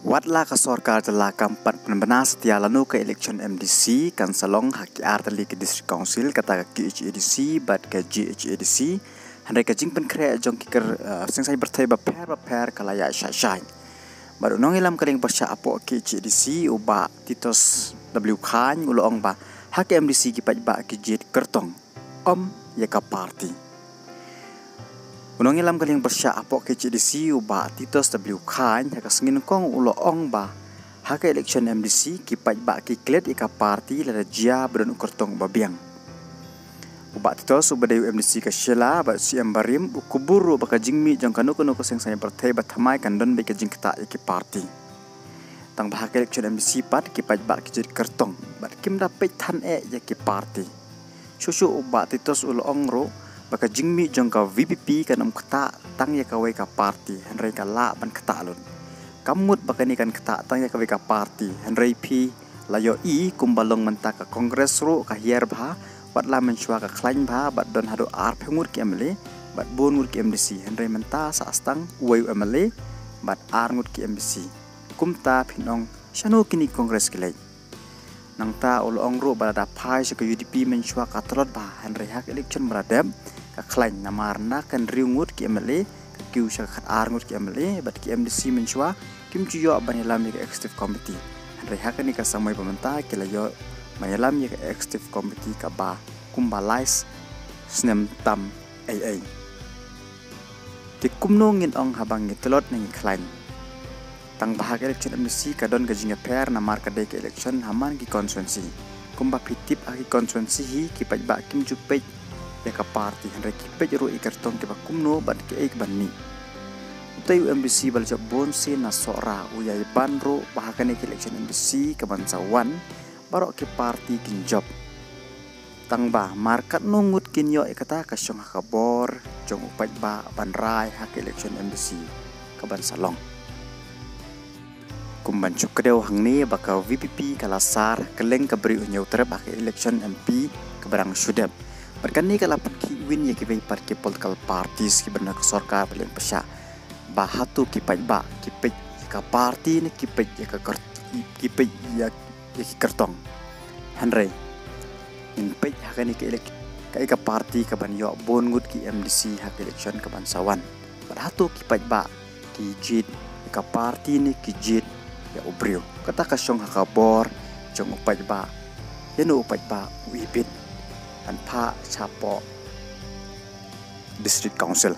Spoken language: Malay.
Watla ka sorkar telah kampat benar setia lanu ke election MDC kan salong haki artali ke district council kata ke GHADC bat ke GHADC handai ke jing pen kre jong kiker sing sai bertai baper kalaya syai baru nong ilam kering bersya apo ke GHADC uba titos W Khan ulong ba haki MDC ki ba ke jit kertong om ya ka party unong ilam kaling bersya apok ke GHADC uba titos W Khan haka sengin kong ulo ong ba haka election MDC kipat ba ki klet ika parti lada jia beron ukertong babiang uba titos uba dayu MDC ka shela ba siam barim ukuburu baka jingmi jong kanu ko seng saya bertai batamai kan don beka jing kita iki parti tang ba haka election MDC pat kipat ba ki jit kertong bat kim dapet tan ya ki parti susu uba titos ulo ong ro baka jingmi jong ka VPP kan kata tang ya kawai ka party henry ka la ban kata alun kamut baka ni kan kata tang ya kawai ka party henry P layo i kumbalong menta ka kongres ro ka hier bha wat la menchua ka klain bha bat don hado ar pengur ki MLA bat bonur ki MDC henry menta sa astang uai MLA bat ar ngut ki MDC kumta pinong shanu kini kongres kilai nang ta ulong ro balada pai sa UDP menchua ka trot ba henry hak election beradab ka klain namarna kan riungut ki MLA ka kiu sa khat arngut ki MLA bat ki MDC menchua kim chuyo banyalam ka executive committee henry hak ni ka samai pementa ki layo banyalam ka executive committee ka ba kumbalais snem tam AA ti kumnongin ong habang ngitlot ning klain tang bahag election MDC kadon gajinga pair na marka day ke election haman ki constituency kumba pitip aki constituency hi ki pajba kim jupej ya ka party henry ki pej ro ikertong ki bakumno bat ki ek banni utayu MDC balja bonse na sora uyai banro bahagane ki election MDC ka bansawan barok ki party kin job tang ba markat nungut kinyo ikata ka syong hakabor jong upajba banrai hak election MDC ka bansalong kumban cukdew hangni baka VPP kalasar keleng kaberi unyau terep akhir election MP keberang sudap berkani kala ki win ya ki par ki political parties ki benar sorkar paling pesya bahatu ki pajba ki pej ka parti ni ki pej ya ki kertong henry in pej hakani ki elek ka parti ka ban yo bongut ki MDC hak election ka bansawan bahatu ki pajba ki jit ka parti ni ki jit ya ubrio kata kasyong hakabor jong upajba yanu upajba wibit an pa chapo district council